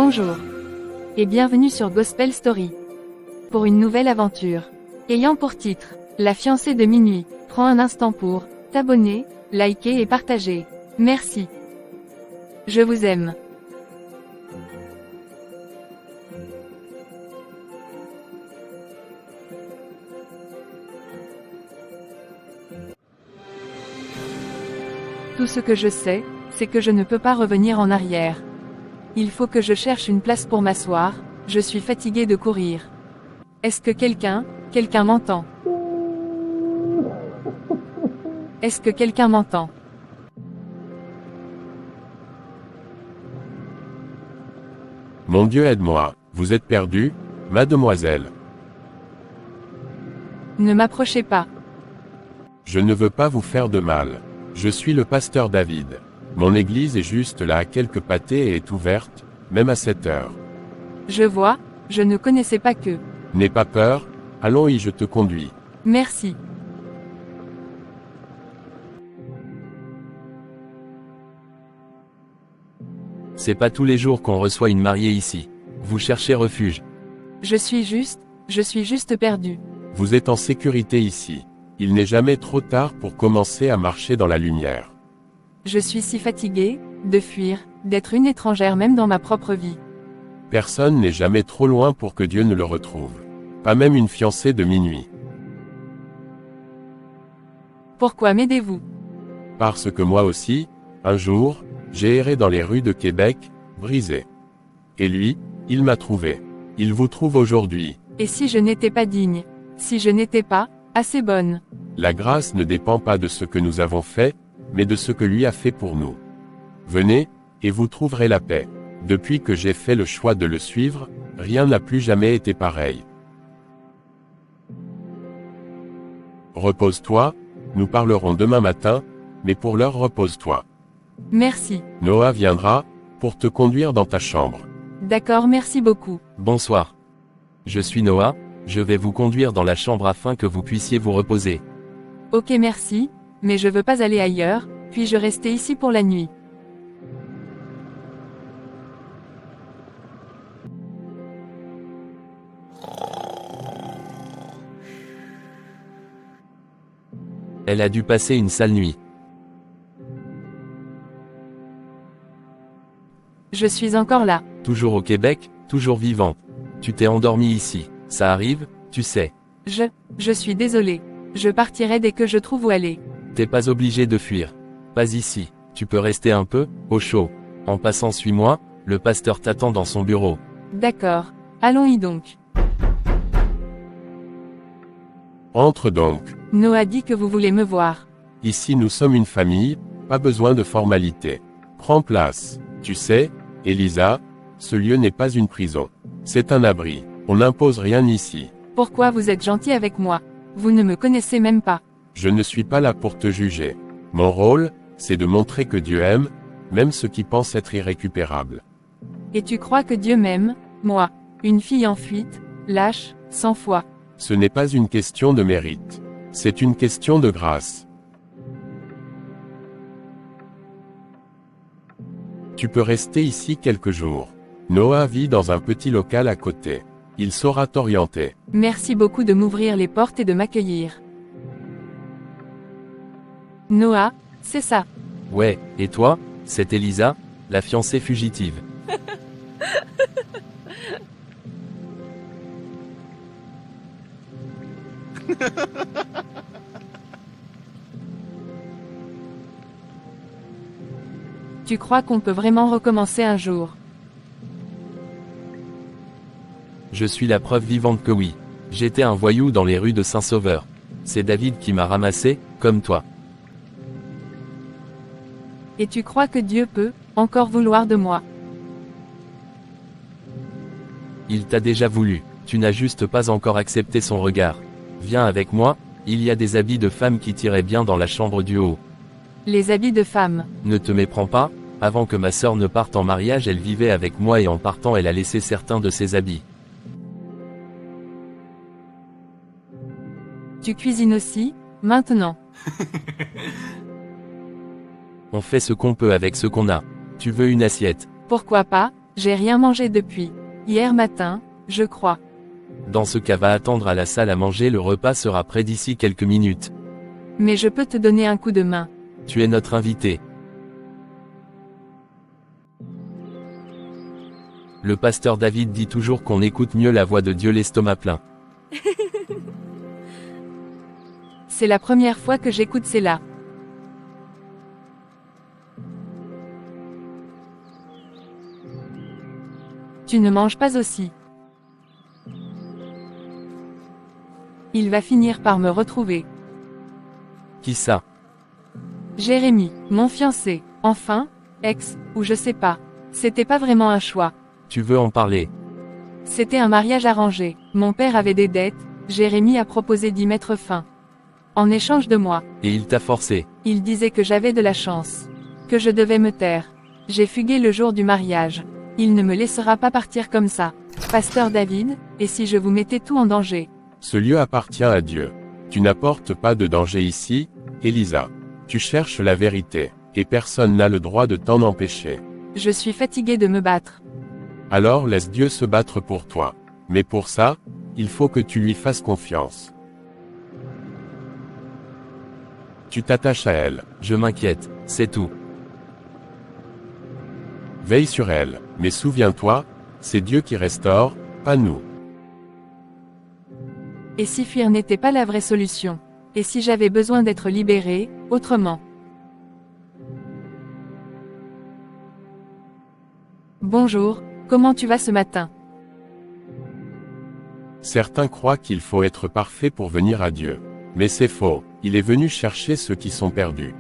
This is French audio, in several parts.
Bonjour. Et bienvenue sur Gospel Story. Pour une nouvelle aventure. Ayant pour titre, La fiancée de minuit. Prends un instant pour t'abonner, liker et partager. Merci. Je vous aime. Tout ce que je sais, c'est que je ne peux pas revenir en arrière. Il faut que je cherche une place pour m'asseoir, je suis fatigué de courir. Est-ce que quelqu'un m'entend? Est-ce que quelqu'un m'entend? Mon Dieu, aide-moi, vous êtes perdue, mademoiselle. Ne m'approchez pas. Je ne veux pas vous faire de mal. Je suis le pasteur David. Mon église est juste là à quelques pâtés et est ouverte, même à 7 heures. Je vois, je ne connaissais pas que. N'aie pas peur, allons-y, je te conduis. Merci. C'est pas tous les jours qu'on reçoit une mariée ici. Vous cherchez refuge. Je suis juste perdu. Vous êtes en sécurité ici. Il n'est jamais trop tard pour commencer à marcher dans la lumière. Je suis si fatigué, de fuir, d'être une étrangère même dans ma propre vie. Personne n'est jamais trop loin pour que Dieu ne le retrouve. Pas même une fiancée de minuit. Pourquoi m'aidez-vous? Parce que moi aussi, un jour, j'ai erré dans les rues de Québec, brisé. Et lui, il m'a trouvé. Il vous trouve aujourd'hui. Et si je n'étais pas digne? Si je n'étais pas assez bonne? La grâce ne dépend pas de ce que nous avons fait, mais de ce que lui a fait pour nous. Venez, et vous trouverez la paix. Depuis que j'ai fait le choix de le suivre, rien n'a plus jamais été pareil. Repose-toi, nous parlerons demain matin, mais pour l'heure repose-toi. Merci. Noah viendra, pour te conduire dans ta chambre. D'accord, merci beaucoup. Bonsoir. Je suis Noah, je vais vous conduire dans la chambre afin que vous puissiez vous reposer. Ok, merci, mais je veux pas aller ailleurs, puis-je rester ici pour la nuit? Elle a dû passer une sale nuit. Je suis encore là. Toujours au Québec, toujours vivante. Tu t'es endormie ici. Ça arrive, tu sais. Je suis désolé. Je partirai dès que je trouve où aller. T'es pas obligé de fuir. Pas ici. Tu peux rester un peu, au chaud. En passant, suis-moi, le pasteur t'attend dans son bureau. D'accord. Allons-y donc. Entre donc. Noah dit que vous voulez me voir. Ici nous sommes une famille, pas besoin de formalité. Prends place. Tu sais, Elisa, ce lieu n'est pas une prison. C'est un abri. On n'impose rien ici. Pourquoi vous êtes gentil avec moi? Vous ne me connaissez même pas. Je ne suis pas là pour te juger. Mon rôle, c'est de montrer que Dieu aime, même ceux qui pensent être irrécupérables. Et tu crois que Dieu m'aime, moi, une fille en fuite, lâche, sans foi? Ce n'est pas une question de mérite. C'est une question de grâce. Tu peux rester ici quelques jours. Noah vit dans un petit local à côté. Il saura t'orienter. Merci beaucoup de m'ouvrir les portes et de m'accueillir. Noah, c'est ça. Ouais, et toi, c'est Elisa, la fiancée fugitive. Tu crois qu'on peut vraiment recommencer un jour? Je suis la preuve vivante que oui. J'étais un voyou dans les rues de Saint-Sauveur. C'est David qui m'a ramassé, comme toi. Et tu crois que Dieu peut encore vouloir de moi? Il t'a déjà voulu. Tu n'as juste pas encore accepté son regard. Viens avec moi, il y a des habits de femme qui t'iraient bien dans la chambre du haut. Les habits de femme. Ne te méprends pas, avant que ma sœur ne parte en mariage, elle vivait avec moi et en partant elle a laissé certains de ses habits. Tu cuisines aussi, maintenant? On fait ce qu'on peut avec ce qu'on a. Tu veux une assiette? Pourquoi pas, J'ai rien mangé depuis hier matin, je crois. Dans ce cas, va attendre à la salle à manger, le repas sera prêt d'ici quelques minutes. Mais je peux te donner un coup de main. Tu es notre invité. Le pasteur David dit toujours qu'on écoute mieux la voix de Dieu l'estomac plein. C'est la première fois que j'écoute cela. Tu ne manges pas aussi. Il va finir par me retrouver. Qui ça? Jérémy, mon fiancé, enfin, ex, ou je sais pas. C'était pas vraiment un choix. Tu veux en parler? C'était un mariage arrangé. Mon père avait des dettes, Jérémy a proposé d'y mettre fin. En échange de moi. Et il t'a forcé. Il disait que j'avais de la chance. Que je devais me taire. J'ai fugué le jour du mariage. Il ne me laissera pas partir comme ça. Pasteur David, et si je vous mettais tout en danger? Ce lieu appartient à Dieu. Tu n'apportes pas de danger ici, Elisa. Tu cherches la vérité, et personne n'a le droit de t'en empêcher. Je suis fatigué de me battre. Alors laisse Dieu se battre pour toi. Mais pour ça, il faut que tu lui fasses confiance. Tu t'attaches à elle. Je m'inquiète, c'est tout. Veille sur elle, mais souviens-toi, c'est Dieu qui restaure, pas nous. Et si fuir n'était pas la vraie solution? Et si j'avais besoin d'être libéré, autrement? Bonjour, comment tu vas ce matin? Certains croient qu'il faut être parfait pour venir à Dieu. Mais c'est faux, il est venu chercher ceux qui sont perdus.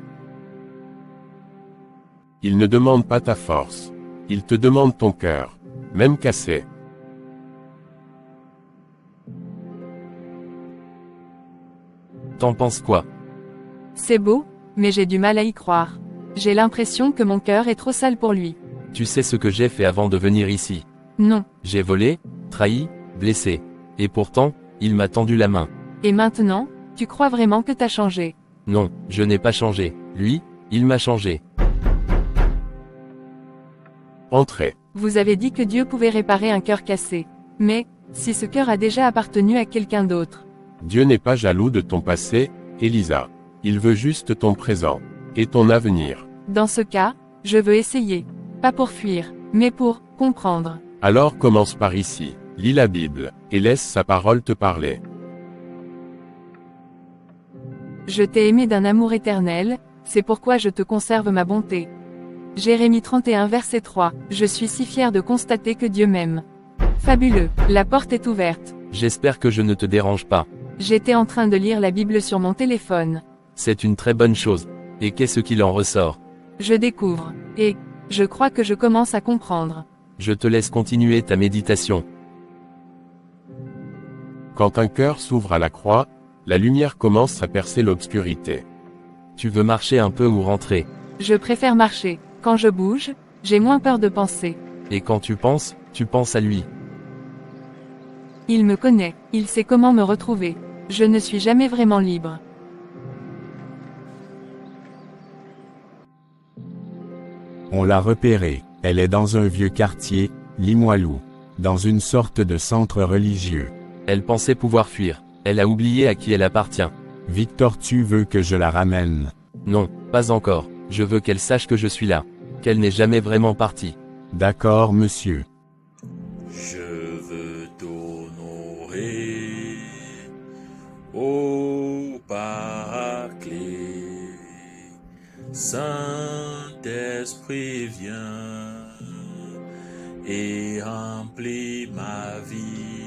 Il ne demande pas ta force. Il te demande ton cœur, même cassé. T'en penses quoi? C'est beau, mais j'ai du mal à y croire. J'ai l'impression que mon cœur est trop sale pour lui. Tu sais ce que j'ai fait avant de venir ici? Non. J'ai volé, trahi, blessé. Et pourtant, il m'a tendu la main. Et maintenant, tu crois vraiment que t'as changé? Non, je n'ai pas changé. Lui, il m'a changé. Entrez. Vous avez dit que Dieu pouvait réparer un cœur cassé. Mais, si ce cœur a déjà appartenu à quelqu'un d'autre? Dieu n'est pas jaloux de ton passé, Elisa. Il veut juste ton présent. Et ton avenir. Dans ce cas, je veux essayer. Pas pour fuir, mais pour comprendre. Alors commence par ici. Lis la Bible, et laisse sa parole te parler. Je t'ai aimé d'un amour éternel, c'est pourquoi je te conserve ma bonté. Jérémie 31 verset 3, je suis si fier de constater que Dieu m'aime. Fabuleux, la porte est ouverte. J'espère que je ne te dérange pas. J'étais en train de lire la Bible sur mon téléphone. C'est une très bonne chose. Et qu'est-ce qu'il en ressort? Je découvre, et je crois que je commence à comprendre. Je te laisse continuer ta méditation. Quand un cœur s'ouvre à la croix, la lumière commence à percer l'obscurité. Tu veux marcher un peu ou rentrer? Je préfère marcher. Quand je bouge, j'ai moins peur de penser. Et quand tu penses à lui. Il me connaît, il sait comment me retrouver. Je ne suis jamais vraiment libre. On l'a repérée, elle est dans un vieux quartier, Limoilou, dans une sorte de centre religieux. Elle pensait pouvoir fuir. Elle a oublié à qui elle appartient. Victor, tu veux que je la ramène? Non, pas encore. Je veux qu'elle sache que je suis là. Qu'elle n'est jamais vraiment partie. D'accord, monsieur. Je veux t'honorer, ô Paraclet. Saint-Esprit, viens et remplis ma vie.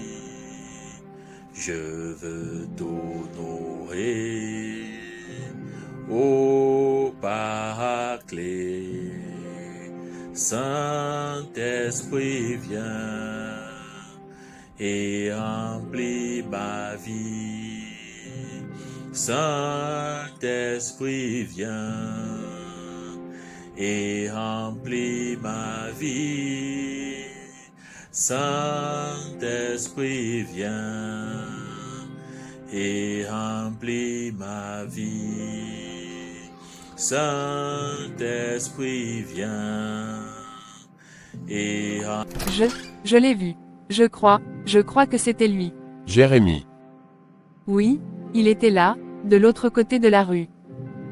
Je veux t'honorer, ô Paraclet. Saint-Esprit, viens et remplis ma vie. Saint-Esprit, viens et remplis ma vie. Saint-Esprit, viens et remplis ma vie. Saint-Esprit, viens et rem- Je l'ai vu. Je crois que c'était lui. Jérémie. Oui, il était là, de l'autre côté de la rue.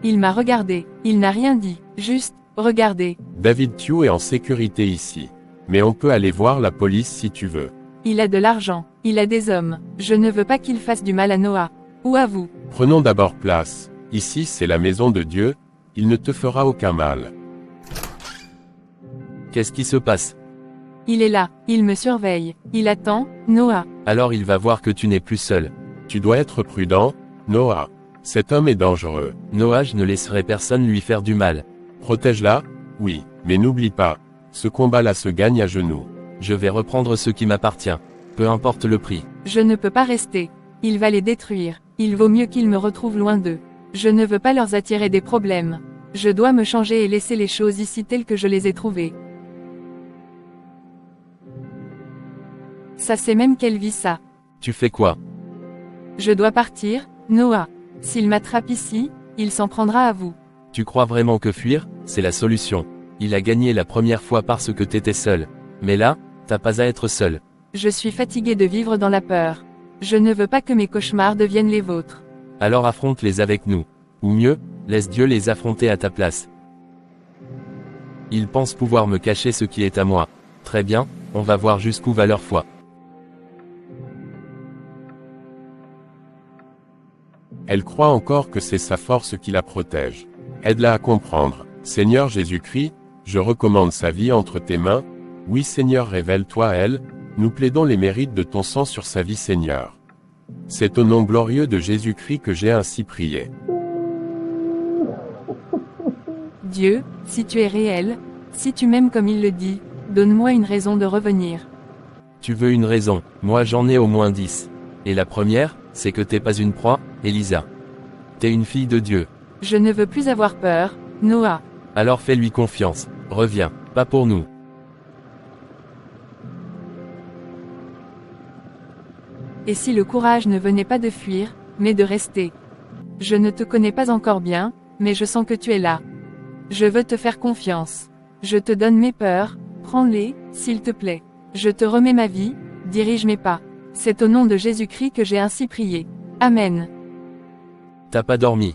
Il m'a regardé, il n'a rien dit, juste, regardé. David Tew est en sécurité ici. Mais on peut aller voir la police si tu veux. Il a de l'argent, il a des hommes. Je ne veux pas qu'il fasse du mal à Noah. Ou à vous. Prenons d'abord place. Ici c'est la maison de Dieu, il ne te fera aucun mal. Qu'est-ce qui se passe? Il est là, il me surveille. Il attend, Noah. Alors il va voir que tu n'es plus seul. Tu dois être prudent, Noah. Cet homme est dangereux. Noah, je ne laisserai personne lui faire du mal. Protège-la, oui, mais n'oublie pas, ce combat-là se gagne à genoux. Je vais reprendre ce qui m'appartient. Peu importe le prix. Je ne peux pas rester. Il va les détruire. Il vaut mieux qu'il me retrouve loin d'eux. Je ne veux pas leur attirer des problèmes. Je dois me changer et laisser les choses ici telles que je les ai trouvées. Ça c'est même qu'elle vit ça. Tu fais quoi? Je dois partir, Noah. S'il m'attrape ici, il s'en prendra à vous. Tu crois vraiment que fuir, c'est la solution? Il a gagné la première fois parce que t'étais seul. Mais là, t'as pas à être seul. Je suis fatigué de vivre dans la peur. Je ne veux pas que mes cauchemars deviennent les vôtres. Alors affronte-les avec nous. Ou mieux, laisse Dieu les affronter à ta place. Ils pensent pouvoir me cacher ce qui est à moi. Très bien, on va voir jusqu'où va leur foi. Elle croit encore que c'est sa force qui la protège. Aide-la à comprendre. Seigneur Jésus-Christ, je recommande sa vie entre tes mains. Oui Seigneur, révèle-toi à elle. Nous plaidons les mérites de ton sang sur sa vie Seigneur. C'est au nom glorieux de Jésus-Christ que j'ai ainsi prié. Dieu, si tu es réel, si tu m'aimes comme il le dit, donne-moi une raison de revenir. Tu veux une raison, moi j'en ai au moins 10. Et la première, c'est que t'es pas une proie, Elisa. T'es une fille de Dieu. Je ne veux plus avoir peur, Noah. Alors fais-lui confiance. Reviens, pas pour nous. Et si le courage ne venait pas de fuir, mais de rester? Je ne te connais pas encore bien, mais je sens que tu es là. Je veux te faire confiance. Je te donne mes peurs, prends-les, s'il te plaît. Je te remets ma vie, dirige mes pas. C'est au nom de Jésus-Christ que j'ai ainsi prié. Amen. T'as pas dormi.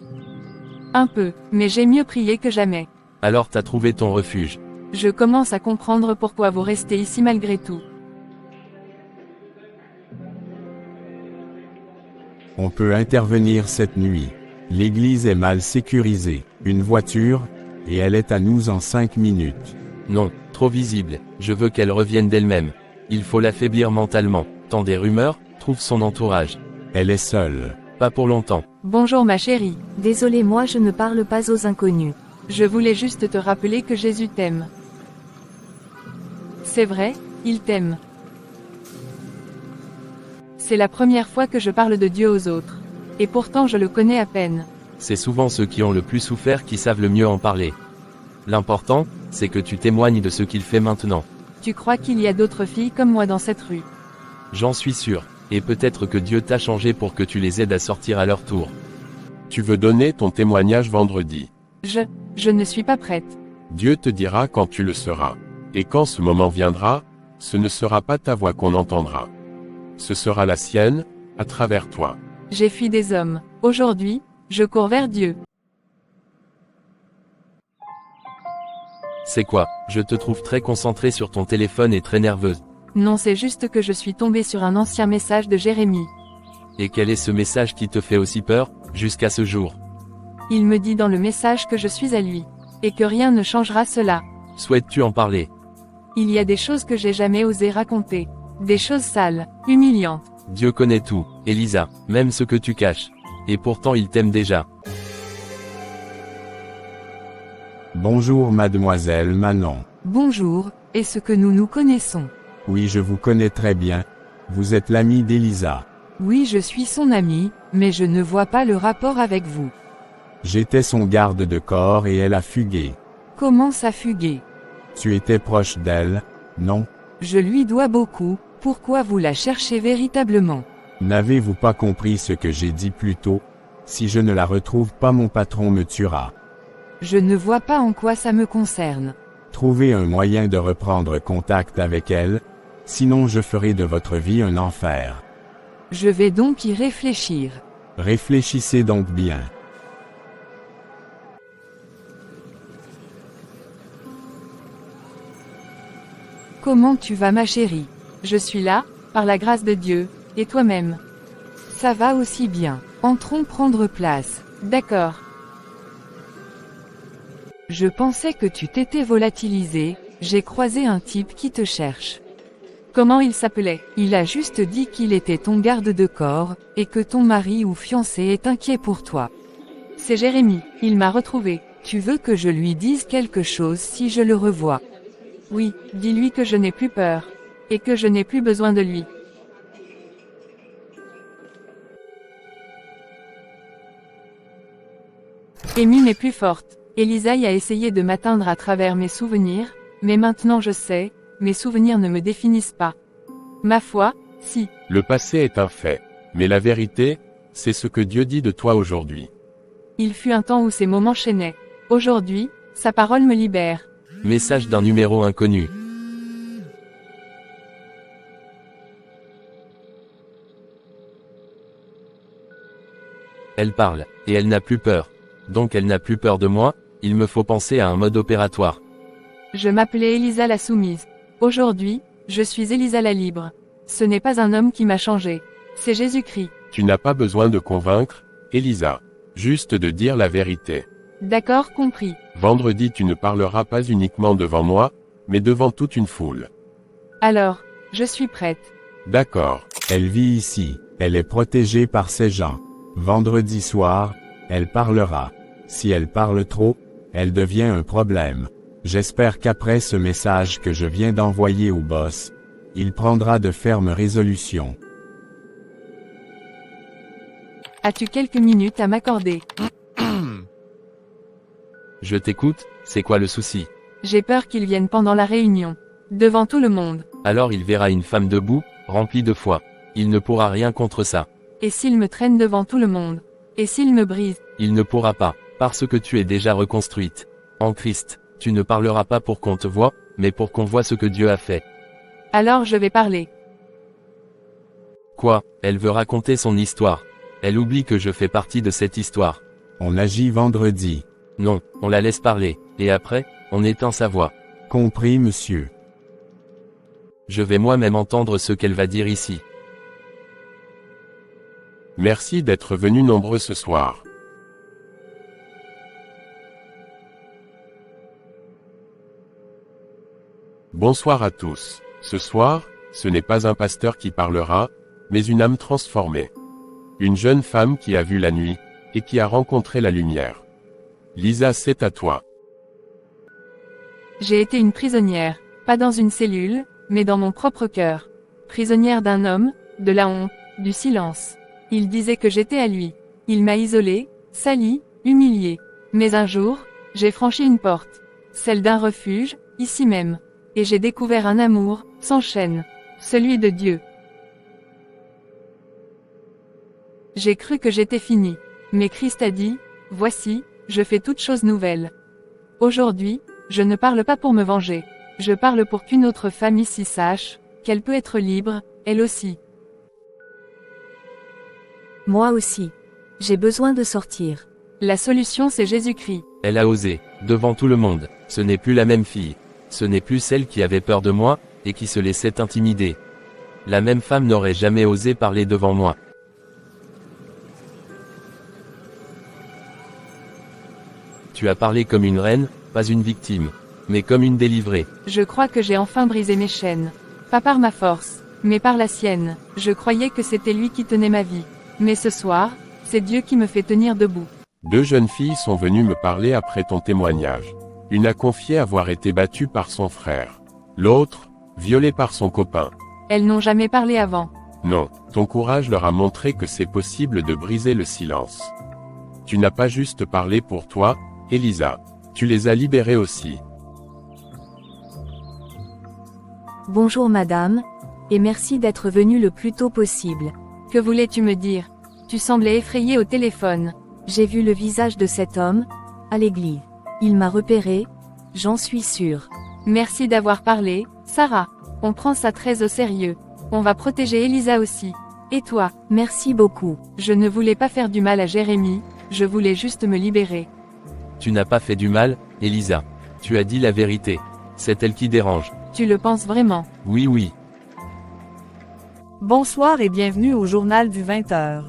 Un peu, mais j'ai mieux prié que jamais. Alors t'as trouvé ton refuge. Je commence à comprendre pourquoi vous restez ici malgré tout. On peut intervenir cette nuit. L'église est mal sécurisée. Une voiture, et elle est à nous en 5 minutes. Non, trop visible. Je veux qu'elle revienne d'elle-même. Il faut l'affaiblir mentalement. Tant des rumeurs, trouve son entourage. Elle est seule. Pas pour longtemps. Bonjour ma chérie. Désolé, moi je ne parle pas aux inconnus. Je voulais juste te rappeler que Jésus t'aime. C'est vrai, il t'aime. C'est la première fois que je parle de Dieu aux autres. Et pourtant je le connais à peine. C'est souvent ceux qui ont le plus souffert qui savent le mieux en parler. L'important, c'est que tu témoignes de ce qu'il fait maintenant. Tu crois qu'il y a d'autres filles comme moi dans cette rue? J'en suis sûr. Et peut-être que Dieu t'a changé pour que tu les aides à sortir à leur tour. Tu veux donner ton témoignage vendredi. Je ne suis pas prête. Dieu te dira quand tu le seras. Et quand ce moment viendra, ce ne sera pas ta voix qu'on entendra. Ce sera la sienne, à travers toi. J'ai fui des hommes. Aujourd'hui, je cours vers Dieu. C'est quoi? Je te trouve très concentrée sur ton téléphone et très nerveuse. Non, c'est juste que je suis tombée sur un ancien message de Jérémie. Et quel est ce message qui te fait aussi peur, jusqu'à ce jour? Il me dit dans le message que je suis à lui. Et que rien ne changera cela. Souhaites-tu en parler? Il y a des choses que j'ai jamais osé raconter. Des choses sales, humiliantes. Dieu connaît tout, Elisa, même ce que tu caches. Et pourtant il t'aime déjà. Bonjour mademoiselle Manon. Bonjour, est-ce que nous nous connaissons? Oui, je vous connais très bien. Vous êtes l'ami d'Elisa. Oui, je suis son ami, mais je ne vois pas le rapport avec vous. J'étais son garde de corps et elle a fugué. Comment ça fugué? Tu étais proche d'elle, non? Je lui dois beaucoup, pourquoi vous la cherchez véritablement? N'avez-vous pas compris ce que j'ai dit plus tôt? Si je ne la retrouve pas, mon patron me tuera. Je ne vois pas en quoi ça me concerne. Trouvez un moyen de reprendre contact avec elle, sinon je ferai de votre vie un enfer. Je vais donc y réfléchir. Réfléchissez donc bien. Comment tu vas ma chérie? Je suis là, par la grâce de Dieu, et toi-même? Ça va aussi bien. Entrons prendre place. D'accord. Je pensais que tu t'étais volatilisé, j'ai croisé un type qui te cherche. Comment il s'appelait? Il a juste dit qu'il était ton garde de corps, et que ton mari ou fiancé est inquiet pour toi. C'est Jérémie, il m'a retrouvé. Tu veux que je lui dise quelque chose si je le revois? Oui, dis-lui que je n'ai plus peur. Et que je n'ai plus besoin de lui. Amy n'est plus forte. Elisaïe a essayé de m'atteindre à travers mes souvenirs, mais maintenant je sais, mes souvenirs ne me définissent pas. Ma foi, si. Le passé est un fait. Mais la vérité, c'est ce que Dieu dit de toi aujourd'hui. Il fut un temps où ces mots m'enchaînaient. Aujourd'hui, sa parole me libère. Message d'un numéro inconnu. Elle parle, et elle n'a plus peur. Donc elle n'a plus peur de moi, il me faut penser à un mode opératoire. Je m'appelais Elisa la soumise. Aujourd'hui, je suis Elisa la libre. Ce n'est pas un homme qui m'a changé. C'est Jésus-Christ. Tu n'as pas besoin de convaincre, Elisa. Juste de dire la vérité. D'accord, compris. Vendredi tu ne parleras pas uniquement devant moi, mais devant toute une foule. Alors, je suis prête. D'accord. Elle vit ici, elle est protégée par ses gens. Vendredi soir, elle parlera. Si elle parle trop, elle devient un problème. J'espère qu'après ce message que je viens d'envoyer au boss, il prendra de fermes résolutions. As-tu quelques minutes à m'accorder? Je t'écoute, c'est quoi le souci? J'ai peur qu'il vienne pendant la réunion. Devant tout le monde. Alors il verra une femme debout, remplie de foi. Il ne pourra rien contre ça. Et s'il me traîne devant tout le monde? Et s'il me brise? Il ne pourra pas, parce que tu es déjà reconstruite. En Christ, tu ne parleras pas pour qu'on te voie, mais pour qu'on voie ce que Dieu a fait. Alors je vais parler. Quoi? Elle veut raconter son histoire. Elle oublie que je fais partie de cette histoire. On agit vendredi. Non, on la laisse parler, et après, on éteint sa voix. Compris, monsieur. Je vais moi-même entendre ce qu'elle va dire ici. Merci d'être venus nombreux ce soir. Bonsoir à tous. Ce soir, ce n'est pas un pasteur qui parlera, mais une âme transformée. Une jeune femme qui a vu la nuit, et qui a rencontré la lumière. Lisa, c'est à toi. J'ai été une prisonnière, pas dans une cellule, mais dans mon propre cœur. Prisonnière d'un homme, de la honte, du silence. Il disait que j'étais à lui. Il m'a isolée, salie, humiliée. Mais un jour, j'ai franchi une porte. Celle d'un refuge, ici même. Et j'ai découvert un amour, sans chaîne. Celui de Dieu. J'ai cru que j'étais finie. Mais Christ a dit, voici, je fais toutes choses nouvelles. Aujourd'hui, je ne parle pas pour me venger. Je parle pour qu'une autre femme ici sache, qu'elle peut être libre, elle aussi. Moi aussi. J'ai besoin de sortir. La solution c'est Jésus-Christ. Elle a osé, devant tout le monde. Ce n'est plus la même fille. Ce n'est plus celle qui avait peur de moi, et qui se laissait intimider. La même femme n'aurait jamais osé parler devant moi. Tu as parlé comme une reine, pas une victime, mais comme une délivrée. Je crois que j'ai enfin brisé mes chaînes. Pas par ma force, mais par la sienne. Je croyais que c'était lui qui tenait ma vie. Mais ce soir, c'est Dieu qui me fait tenir debout. 2 jeunes filles sont venues me parler après ton témoignage. Une a confié avoir été battue par son frère. L'autre, violée par son copain. Elles n'ont jamais parlé avant. Non, ton courage leur a montré que c'est possible de briser le silence. Tu n'as pas juste parlé pour toi, Elisa. Tu les as libérées aussi. Bonjour madame, et merci d'être venue le plus tôt possible. Que voulais-tu me dire? Tu semblais effrayée au téléphone. J'ai vu le visage de cet homme, à l'église. Il m'a repéré, j'en suis sûre. Merci d'avoir parlé, Sarah. On prend ça très au sérieux. On va protéger Elisa aussi. Et toi? Merci beaucoup. Je ne voulais pas faire du mal à Jérémie, je voulais juste me libérer. Tu n'as pas fait du mal, Elisa. Tu as dit la vérité. C'est elle qui dérange. Tu le penses vraiment? Oui, oui. Bonsoir et bienvenue au journal du 20h.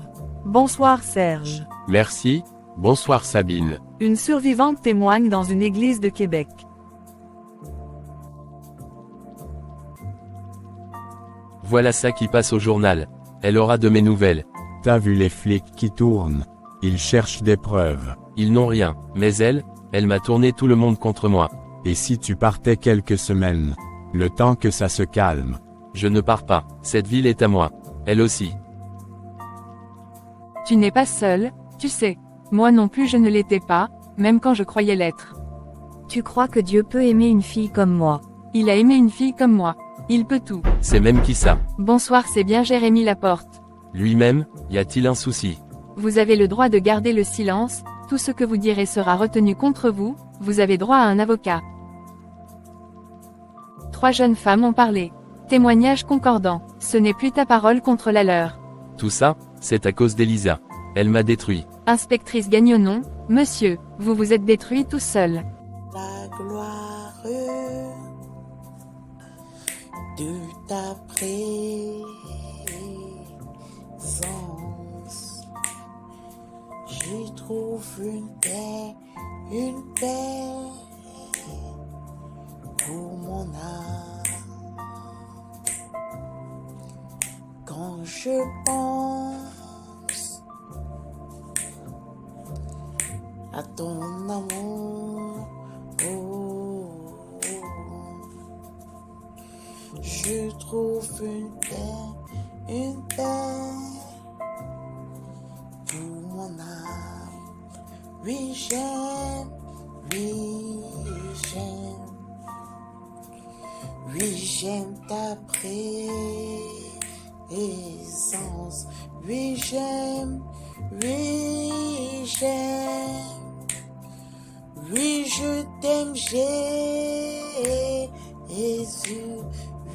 Bonsoir Serge. Merci, bonsoir Sabine. Une survivante témoigne dans une église de Québec. Voilà ça qui passe au journal. Elle aura de mes nouvelles. T'as vu les flics qui tournent? Ils cherchent des preuves. Ils n'ont rien, mais elle m'a tourné tout le monde contre moi. Et si tu partais quelques semaines? Le temps que ça se calme. Je ne pars pas, cette ville est à moi. Elle aussi. Tu n'es pas seul, tu sais. Moi non plus je ne l'étais pas, même quand je croyais l'être. Tu crois que Dieu peut aimer une fille comme moi? Il a aimé une fille comme moi. Il peut tout. C'est même qui ça? Bonsoir, c'est bien Jérémie Laporte. Lui-même, y a-t-il un souci? Vous avez le droit de garder le silence, tout ce que vous direz sera retenu contre vous, vous avez droit à un avocat. 3 jeunes femmes ont parlé. Témoignage concordant. Ce n'est plus ta parole contre la leur. Tout ça, c'est à cause d'Elisa. Elle m'a détruit. Inspectrice Gagnonon, monsieur, vous vous êtes détruit tout seul. La gloire de ta présence, j'y trouve une paix pour mon âme. Quand je pense à ton amour, je trouve une paix pour mon âme. Oui, j'aime, ta présence. Oui, j'aime, oui, je t'aime, Jésus.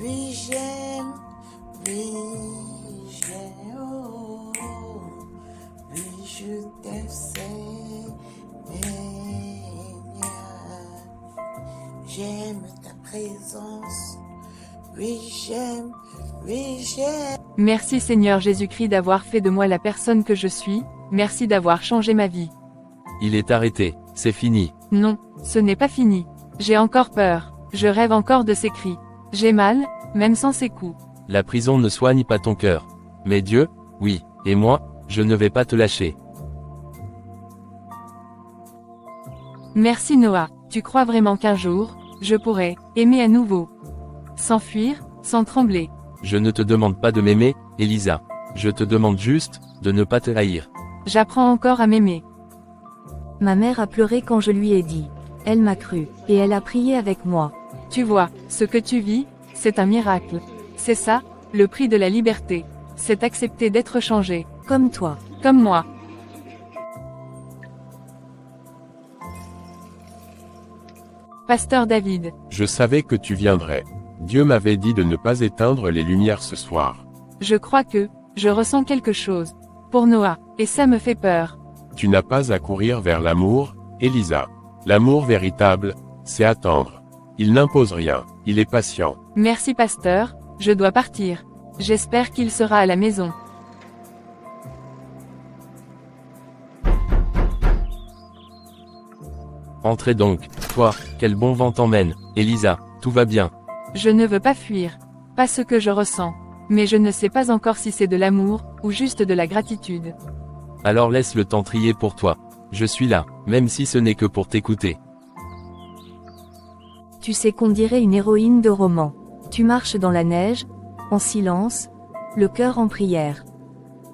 Oui, j'aime, oh, oui, je t'aime, Seigneur. J'aime ta présence. Oui, j'aime. Merci Seigneur Jésus-Christ d'avoir fait de moi la personne que je suis, merci d'avoir changé ma vie. Il est arrêté, c'est fini. Non, ce n'est pas fini. J'ai encore peur, je rêve encore de ses cris. J'ai mal, même sans ses coups. La prison ne soigne pas ton cœur. Mais Dieu, oui, et moi, je ne vais pas te lâcher. Merci Noah, tu crois vraiment qu'un jour, je pourrai aimer à nouveau? S'enfuir, sans trembler. Je ne te demande pas de m'aimer, Elisa. Je te demande juste, de ne pas te haïr. J'apprends encore à m'aimer. Ma mère a pleuré quand je lui ai dit. Elle m'a cru, et elle a prié avec moi. Tu vois, ce que tu vis, c'est un miracle. C'est ça, le prix de la liberté. C'est accepter d'être changé. Comme toi. Comme moi. Pasteur David. Je savais que tu viendrais. Dieu m'avait dit de ne pas éteindre les lumières ce soir. Je crois que, je ressens quelque chose. Pour Noah, et ça me fait peur. Tu n'as pas à courir vers l'amour, Elisa. L'amour véritable, c'est attendre. Il n'impose rien, il est patient. Merci pasteur, je dois partir. J'espère qu'il sera à la maison. Entrez donc, toi, quel bon vent t'emmène, Elisa, tout va bien. Je ne veux pas fuir. Pas ce que je ressens. Mais je ne sais pas encore si c'est de l'amour, ou juste de la gratitude. Alors laisse le temps trier pour toi. Je suis là, même si ce n'est que pour t'écouter. Tu sais qu'on dirait une héroïne de roman. Tu marches dans la neige, en silence, le cœur en prière.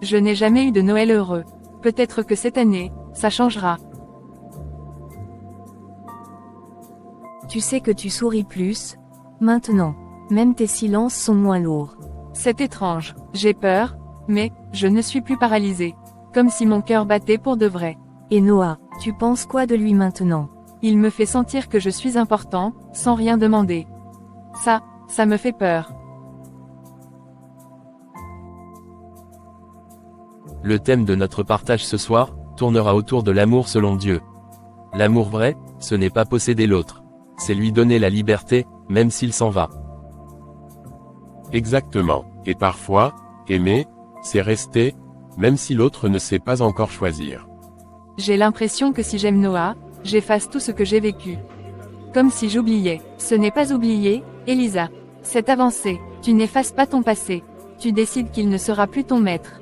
Je n'ai jamais eu de Noël heureux. Peut-être que cette année, ça changera. Tu sais que tu souris plus, maintenant. Même tes silences sont moins lourds. C'est étrange. J'ai peur, mais, je ne suis plus paralysée. Comme si mon cœur battait pour de vrai. Et Noah, tu penses quoi de lui maintenant? Il me fait sentir que je suis important, sans rien demander. Ça me fait peur. Le thème de notre partage ce soir tournera autour de l'amour selon Dieu. L'amour vrai, ce n'est pas posséder l'autre. C'est lui donner la liberté, même s'il s'en va. Exactement. Et parfois, aimer, c'est rester, même si l'autre ne sait pas encore choisir. J'ai l'impression que si j'aime Noah, j'efface tout ce que j'ai vécu. Comme si j'oubliais. Ce n'est pas oublier, Elisa. C'est avancer. Tu n'effaces pas ton passé. Tu décides qu'il ne sera plus ton maître.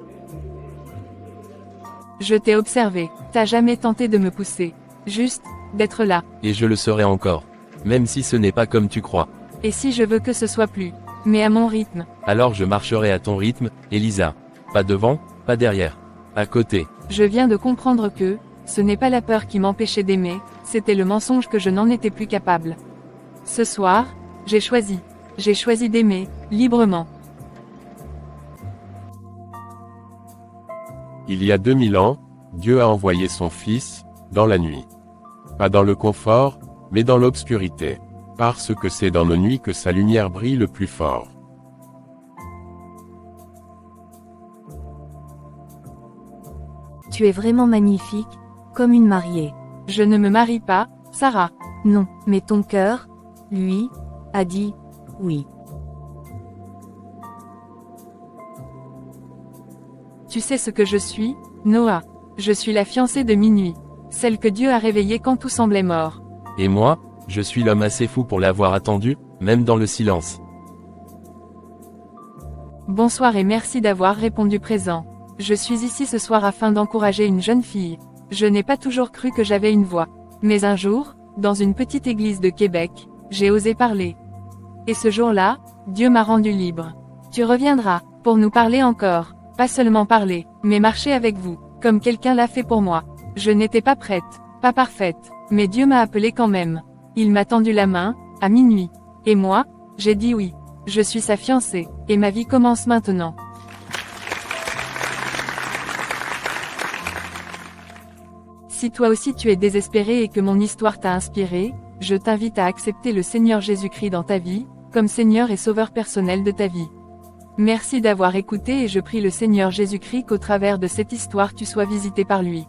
Je t'ai observé. T'as jamais tenté de me pousser. Juste, d'être là. Et je le serai encore. Même si ce n'est pas comme tu crois. Et si je veux que ce soit plus. Mais à mon rythme. Alors je marcherai à ton rythme, Elisa. Pas devant, pas derrière. À côté. Je viens de comprendre que, ce n'est pas la peur qui m'empêchait d'aimer, c'était le mensonge que je n'en étais plus capable. Ce soir, j'ai choisi. J'ai choisi d'aimer, librement. Il y a 2000 ans, Dieu a envoyé son Fils, dans la nuit. Pas dans le confort, mais dans l'obscurité. Parce que c'est dans nos nuits que sa lumière brille le plus fort. Tu es vraiment magnifique, comme une mariée. Je ne me marie pas, Sarah. Non, mais ton cœur, lui, a dit oui. Tu sais ce que je suis, Noah. Je suis la fiancée de minuit. Celle que Dieu a réveillée quand tout semblait mort. Et moi, je suis l'homme assez fou pour l'avoir attendu, même dans le silence. Bonsoir et merci d'avoir répondu présent. Je suis ici ce soir afin d'encourager une jeune fille. Je n'ai pas toujours cru que j'avais une voix. Mais un jour, dans une petite église de Québec, j'ai osé parler. Et ce jour-là, Dieu m'a rendu libre. Tu reviendras, pour nous parler encore. Pas seulement parler, mais marcher avec vous, comme quelqu'un l'a fait pour moi. Je n'étais pas prête, pas parfaite, mais Dieu m'a appelée quand même. Il m'a tendu la main, à minuit. Et moi, j'ai dit oui. Je suis sa fiancée, et ma vie commence maintenant. Si toi aussi tu es désespéré et que mon histoire t'a inspiré, je t'invite à accepter le Seigneur Jésus-Christ dans ta vie, comme Seigneur et Sauveur personnel de ta vie. Merci d'avoir écouté et je prie le Seigneur Jésus-Christ qu'au travers de cette histoire tu sois visité par lui.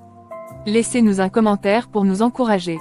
Laissez-nous un commentaire pour nous encourager.